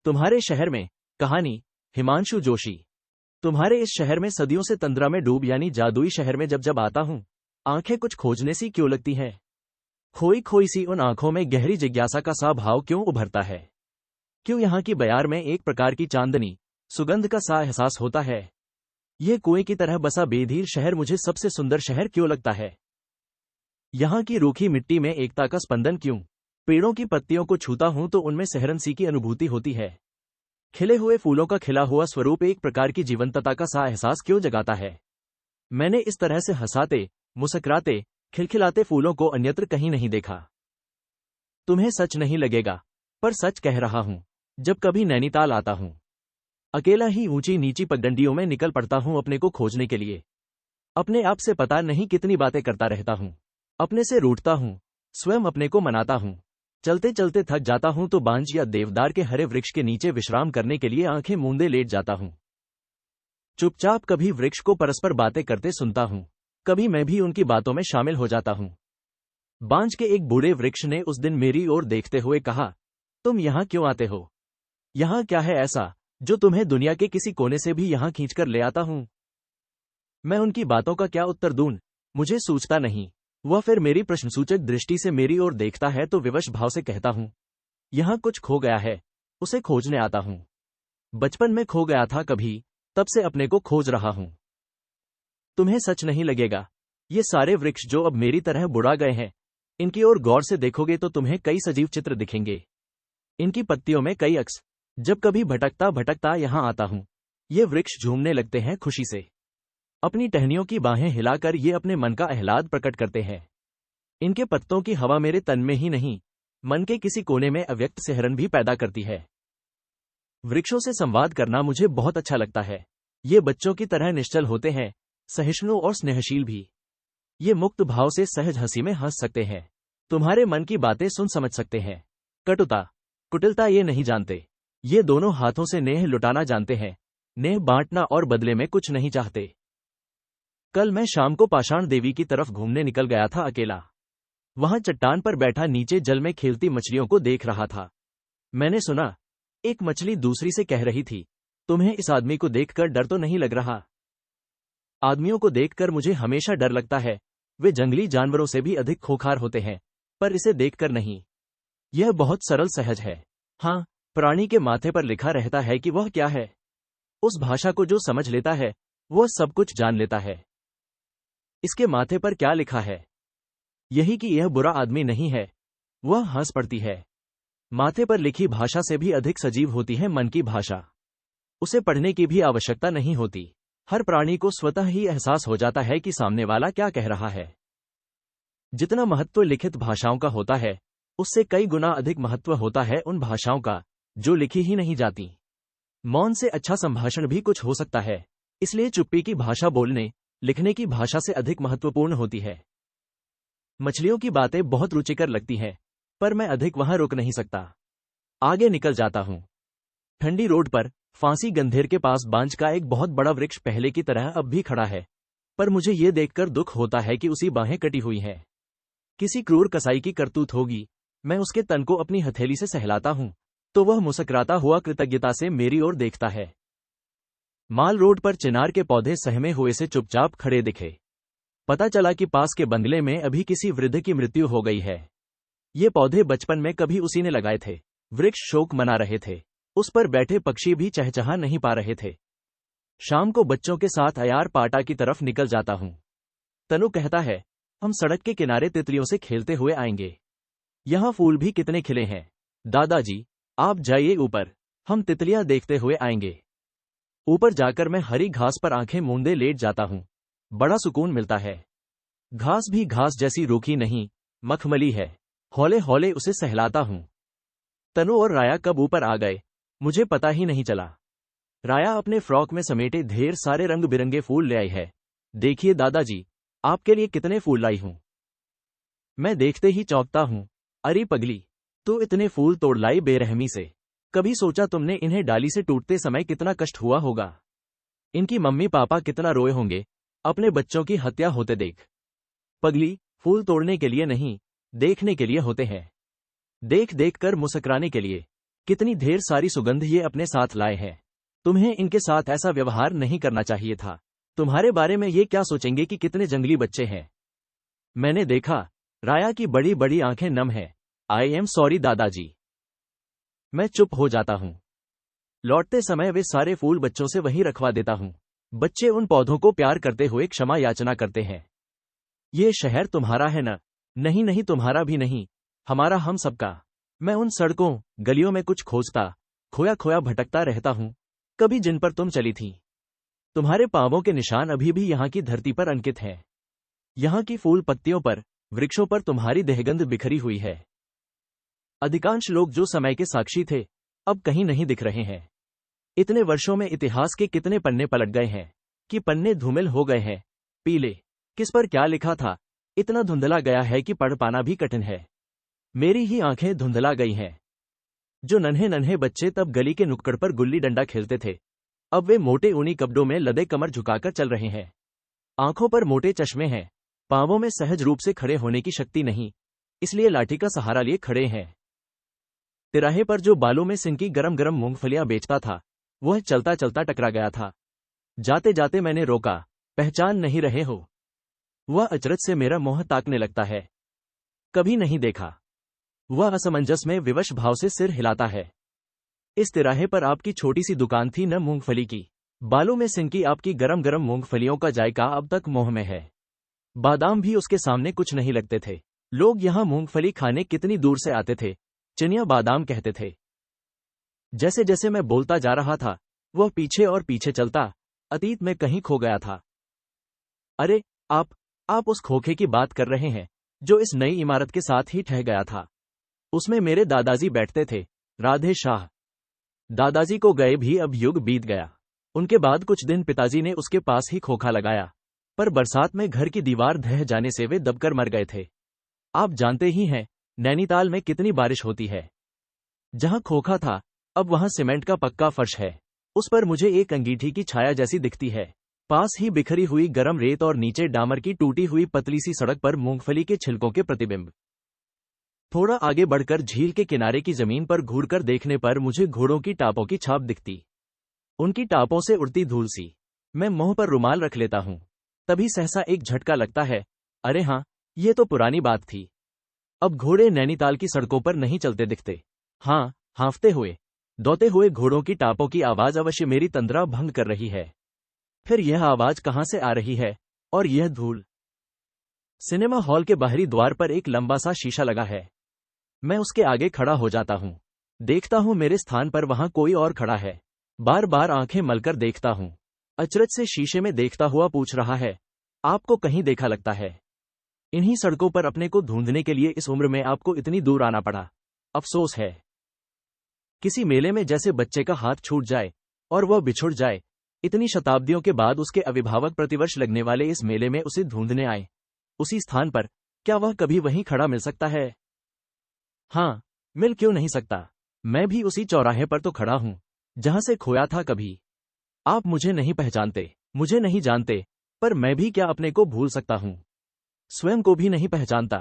तुम्हारे शहर में। कहानी हिमांशु जोशी। तुम्हारे इस शहर में सदियों से तंद्रा में डूब यानी जादुई शहर में जब जब आता हूँ, आंखें कुछ खोजने सी क्यों लगती हैं। खोई खोई सी उन आंखों में गहरी जिज्ञासा का सा भाव क्यों उभरता है। क्यों यहाँ की बयार में एक प्रकार की चांदनी सुगंध का सा एहसास होता है। ये कुएं की तरह बसा बेधीर शहर मुझे सबसे सुंदर शहर क्यों लगता है। यहाँ की रूखी मिट्टी में एकता का स्पंदन क्यों। पेड़ों की पत्तियों को छूता हूं तो उनमें सहरन सी की अनुभूति होती है। खिले हुए फूलों का खिला हुआ स्वरूप एक प्रकार की जीवंतता का सा एहसास क्यों जगाता है। मैंने इस तरह से हंसाते, मुस्कुराते, खिलखिलाते फूलों को अन्यत्र कहीं नहीं देखा। तुम्हें सच नहीं लगेगा, पर सच कह रहा हूं। जब कभी नैनीताल आता हूं, अकेला ही ऊंची नीची पगडंडियों में निकल पड़ता हूं अपने को खोजने के लिए। अपने आप से पता नहीं कितनी बातें करता रहता हूं। अपने से रूठता हूं, स्वयं अपने को मनाता हूं। चलते चलते थक जाता हूं तो बांज या देवदार के हरे वृक्ष के नीचे विश्राम करने के लिए आंखें मूंदे लेट जाता हूं। चुपचाप कभी वृक्ष को परस्पर बातें करते सुनता हूं, कभी मैं भी उनकी बातों में शामिल हो जाता हूं। बांज के एक बूढ़े वृक्ष ने उस दिन मेरी ओर देखते हुए कहा, तुम यहां क्यों आते हो? यहां क्या है ऐसा जो तुम्हें दुनिया के किसी कोने से भी यहां खींचकर ले आता हूं? मैं उनकी बातों का क्या उत्तर दूं, मुझे सूझता नहीं। वह फिर मेरी प्रश्नसूचक दृष्टि से मेरी ओर देखता है तो विवश भाव से कहता हूं, यहां कुछ खो गया है, उसे खोजने आता हूं। बचपन में खो गया था कभी, तब से अपने को खोज रहा हूं। तुम्हें सच नहीं लगेगा, ये सारे वृक्ष जो अब मेरी तरह बुढ़ा गए हैं, इनकी ओर गौर से देखोगे तो तुम्हें कई सजीव चित्र दिखेंगे। इनकी पत्तियों में कई अक्स। जब कभी भटकता भटकता यहां आता हूं, ये वृक्ष झूमने लगते हैं खुशी से। अपनी टहनियों की बाहें हिलाकर ये अपने मन का आह्लाद प्रकट करते हैं। इनके पत्तों की हवा मेरे तन में ही नहीं, मन के किसी कोने में अव्यक्त सिहरन भी पैदा करती है। वृक्षों से संवाद करना मुझे बहुत अच्छा लगता है। ये बच्चों की तरह निश्चल होते हैं, सहिष्णु और स्नेहशील भी। ये मुक्त भाव से सहज हंसी में हंस सकते हैं, तुम्हारे मन की बातें सुन समझ सकते हैं। कटुता कुटिलता ये नहीं जानते। ये दोनों हाथों से नेह लुटाना जानते हैं, नेह बांटना और बदले में कुछ नहीं चाहते। कल मैं शाम को पाषाण देवी की तरफ घूमने निकल गया था अकेला। वहां चट्टान पर बैठा नीचे जल में खेलती मछलियों को देख रहा था। मैंने सुना, एक मछली दूसरी से कह रही थी, तुम्हें इस आदमी को देखकर डर तो नहीं लग रहा? आदमियों को देखकर मुझे हमेशा डर लगता है, वे जंगली जानवरों से भी अधिक खूंखार होते हैं, पर इसे देखकर नहीं। यह बहुत सरल सहज है। हाँ, प्राणी के माथे पर लिखा रहता है कि वह क्या है। उस भाषा को जो समझ लेता है, वह सब कुछ जान लेता है। इसके माथे पर क्या लिखा है? यही कि यह बुरा आदमी नहीं है। वह हंस पड़ती है। माथे पर लिखी भाषा से भी अधिक सजीव होती है मन की भाषा। उसे पढ़ने की भी आवश्यकता नहीं होती। हर प्राणी को स्वतः ही एहसास हो जाता है कि सामने वाला क्या कह रहा है। जितना महत्व लिखित भाषाओं का होता है, उससे कई गुना अधिक महत्व होता है उन भाषाओं का जो लिखी ही नहीं जाती। मौन से अच्छा संभाषण भी कुछ हो सकता है, इसलिए चुप्पी की भाषा बोलने लिखने की भाषा से अधिक महत्वपूर्ण होती है। मछलियों की बातें बहुत रुचिकर लगती हैं, पर मैं अधिक वहां रुक नहीं सकता। आगे निकल जाता हूं। ठंडी रोड पर फांसी गंधेर के पास बांज का एक बहुत बड़ा वृक्ष पहले की तरह अब भी खड़ा है, पर मुझे ये देखकर दुख होता है कि उसकी बाहें कटी हुई हैं। किसी क्रूर कसाई की करतूत होगी। मैं उसके तन को अपनी हथेली से सहलाता हूं, तो वह मुस्कुराता हुआ कृतज्ञता से मेरी ओर देखता है। माल रोड पर चिनार के पौधे सहमे हुए से चुपचाप खड़े दिखे। पता चला कि पास के बंगले में अभी किसी वृद्ध की मृत्यु हो गई है। ये पौधे बचपन में कभी उसी ने लगाए थे। वृक्ष शोक मना रहे थे, उस पर बैठे पक्षी भी चहचहा नहीं पा रहे थे। शाम को बच्चों के साथ अयार पाटा की तरफ निकल जाता हूं। तनु कहता है, हम सड़क के किनारे तितलियों से खेलते हुए आएंगे। यहां फूल भी कितने खिले हैं। दादाजी, आप जाइए ऊपर, हम तितलियां देखते हुए आएंगे। ऊपर जाकर मैं हरी घास पर आंखें मूंदे लेट जाता हूं। बड़ा सुकून मिलता है। घास भी घास जैसी रूखी नहीं, मखमली है। हौले हौले उसे सहलाता हूं। तनु और राया कब ऊपर आ गए, मुझे पता ही नहीं चला। राया अपने फ्रॉक में समेटे ढेर सारे रंग बिरंगे फूल ले आई है। देखिए दादाजी, आपके लिए कितने फूल लाई हूं। मैं देखते ही चौंकता हूं। अरे पगली, तू इतने फूल तोड़ लाई बेरहमी से। कभी सोचा तुमने इन्हें डाली से टूटते समय कितना कष्ट हुआ होगा? इनकी मम्मी पापा कितना रोए होंगे अपने बच्चों की हत्या होते देख। पगली, फूल तोड़ने के लिए नहीं, देखने के लिए होते हैं। देख देख कर मुस्कुराने के लिए। कितनी ढेर सारी सुगंध ये अपने साथ लाए हैं। तुम्हें इनके साथ ऐसा व्यवहार नहीं करना चाहिए था। तुम्हारे बारे में ये क्या सोचेंगे कि कितने जंगली बच्चे हैं। मैंने देखा, राया की बड़ी बड़ी आंखें नम हैं। आई एम सॉरी दादाजी। मैं चुप हो जाता हूँ। लौटते समय वे सारे फूल बच्चों से वहीं रखवा देता हूँ। बच्चे उन पौधों को प्यार करते हुए क्षमा याचना करते हैं। ये शहर तुम्हारा है न? नहीं नहीं, तुम्हारा भी नहीं, हमारा, हम सबका। मैं उन सड़कों गलियों में कुछ खोजता, खोया खोया भटकता रहता हूँ, कभी जिन पर तुम चली थी। तुम्हारे पांवों के निशान अभी भी यहाँ की धरती पर अंकित हैं। यहाँ की फूल पत्तियों पर, वृक्षों पर तुम्हारी देहगंध बिखरी हुई है। अधिकांश लोग जो समय के साक्षी थे, अब कहीं नहीं दिख रहे हैं। इतने वर्षों में इतिहास के कितने पन्ने पलट गए हैं कि पन्ने धूमिल हो गए हैं, पीले। किस पर क्या लिखा था, इतना धुंधला गया है कि पढ़ पाना भी कठिन है। मेरी ही आंखें धुंधला गई हैं। जो नन्हे नन्हे बच्चे तब गली के नुक्कड़ पर गुल्ली डंडा खेलते थे, अब वे मोटे ऊनी कपड़ों में लदे कमर झुकाकर चल रहे हैं। आंखों पर मोटे चश्मे हैं, पांवों में सहज रूप से खड़े होने की शक्ति नहीं, इसलिए लाठी का सहारा लिए खड़े हैं। तिराहे पर जो बालों में सिनकी गरम गरम मूंगफलियां बेचता था, वह चलता चलता टकरा गया था। जाते जाते मैंने रोका, पहचान नहीं रहे हो? वह अचरज से मेरा मुंह ताकने लगता है। कभी नहीं देखा। वह असमंजस में विवश भाव से सिर हिलाता है। इस तिराहे पर आपकी छोटी सी दुकान थी न मूंगफली की। बालों में सिनकी आपकी गरम गरम मूंगफलियों का जायका अब तक मुंह में है। बादाम भी उसके सामने कुछ नहीं लगते थे। लोग यहां मूंगफली खाने कितनी दूर से आते थे, चिनिया बादाम कहते थे। जैसे जैसे मैं बोलता जा रहा था, वह पीछे और पीछे चलता, अतीत में कहीं खो गया था। अरे, आप उस खोखे की बात कर रहे हैं, जो इस नई इमारत के साथ ही ठह गया था। उसमें मेरे दादाजी बैठते थे, राधे शाह। दादाजी को गए भी अब युग बीत गया। उनके बाद कुछ दिन पिताजी ने उसके पास ही खोखा लगाया, पर बरसात में घर की दीवार ढह जाने से वे दबकर मर गए थे। आप जानते ही हैं, नैनीताल में कितनी बारिश होती है। जहां खोखा था, अब वहां सीमेंट का पक्का फर्श है। उस पर मुझे एक अंगीठी की छाया जैसी दिखती है। पास ही बिखरी हुई गरम रेत और नीचे डामर की टूटी हुई पतली सी सड़क पर मूंगफली के छिलकों के प्रतिबिंब। थोड़ा आगे बढ़कर झील के किनारे की जमीन पर घूरकर देखने पर मुझे घोड़ों की टापों की छाप दिखती, उनकी टापों से उड़ती धूल सी। मैं मुंह पर रुमाल रख लेता हूं। तभी सहसा एक झटका लगता है। अरे हाँ, ये तो पुरानी बात थी। अब घोड़े नैनीताल की सड़कों पर नहीं चलते दिखते। हाँ, हाँफते हुए, दौड़ते हुए घोड़ों की टापों की आवाज अवश्य मेरी तंद्रा भंग कर रही है। फिर यह आवाज कहां से आ रही है, और यह धूल? सिनेमा हॉल के बाहरी द्वार पर एक लंबा सा शीशा लगा है। मैं उसके आगे खड़ा हो जाता हूं। देखता हूं मेरे स्थान पर वहां कोई और खड़ा है। बार बार आंखें मलकर देखता हूं। अचरज से शीशे में देखता हुआ पूछ रहा है, आपको कहीं देखा लगता है? इन्हीं सड़कों पर अपने को ढूंढने के लिए इस उम्र में आपको इतनी दूर आना पड़ा। अफसोस है। किसी मेले में जैसे बच्चे का हाथ छूट जाए और वह बिछुड़ जाए, इतनी शताब्दियों के बाद उसके अभिभावक प्रतिवर्ष लगने वाले इस मेले में उसे ढूंढने आए, उसी स्थान पर, क्या वह कभी वहीं खड़ा मिल सकता है? हाँ, मिल क्यों नहीं सकता? मैं भी उसी चौराहे पर तो खड़ा हूं, जहां से खोया था कभी। आप मुझे नहीं पहचानते, मुझे नहीं जानते, पर मैं भी क्या अपने को भूल सकता हूं? स्वयं को भी नहीं पहचानता।